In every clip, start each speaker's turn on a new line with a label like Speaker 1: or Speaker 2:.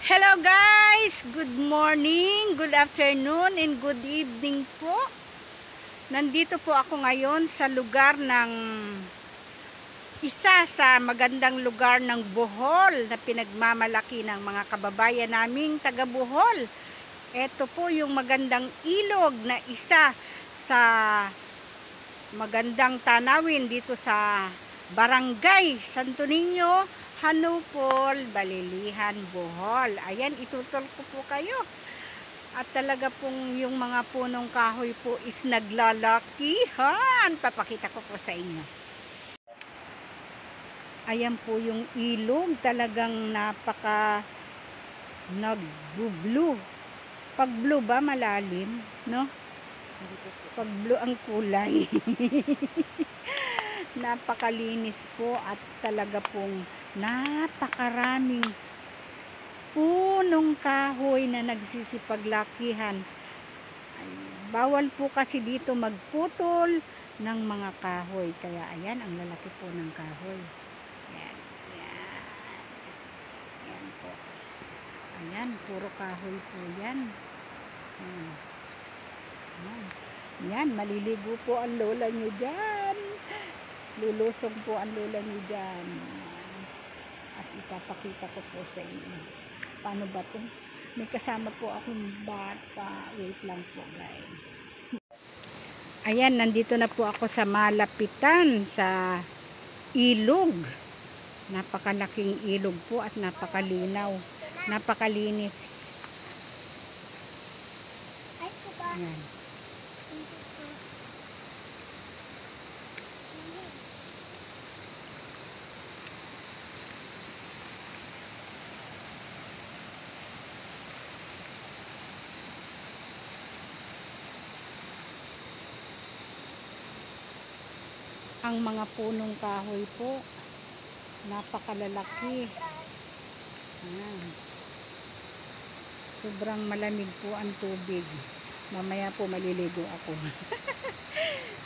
Speaker 1: Hello guys! Good morning, good afternoon, and good evening po. Nandito po ako ngayon sa lugar ng isa sa magandang lugar ng Bohol na pinagmamalaki ng mga kababayan naming taga Bohol. Ito po yung magandang ilog na isa sa magandang tanawin dito sa Barangay Santo Niño, Hanupol, Balilihan, Bohol. Ayan, itutol ko po kayo. At talaga pong yung mga punong kahoy po is naglalakihan. Papakita ko po sa inyo. Ayan po yung ilog. Talagang napaka nag-blue. Pag blue ba malalim, no? Pag blue ang kulay. Napakalinis po at talaga pong napakaraming punong kahoy na nagsisipaglakihan. Ay, bawal po kasi dito magputol ng mga kahoy. Kaya ayan, ang lalaki po ng kahoy. Ayan, ayan. Ayan po. Ayan, puro kahoy po yan. Ayan. Ayan. Ayan, maliligo po ang lola nyo dyan. Lulusong po ang lola nyo dyan. At ipapakita ko po sa inyo. Paano ba ito? May kasama po akong bata. Wait lang po guys. Ayan, nandito na po ako sa malapitan sa ilog. Napakalaking ilog po at napakalinaw. Napakalinis. Ayan. Ang mga punong kahoy po napakalalaki. Ayan. Sobrang malamig po ang tubig. Mamaya po maliligo ako.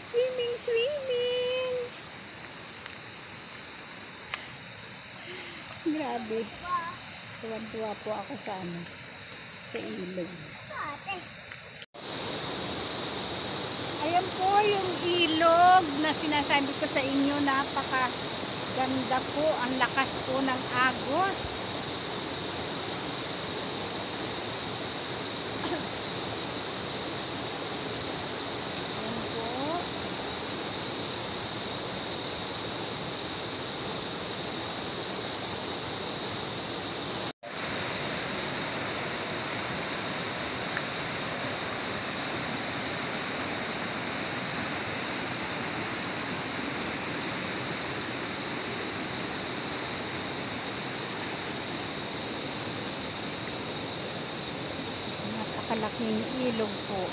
Speaker 1: Swimming, swimming. Grabe. Tuwan-tuwa po ako sa ilog. Ayan po yung ilog na sinasabi ko sa inyo, napakaganda po, ang lakas po ng agos. Ayan po. Napakalaking ilog po.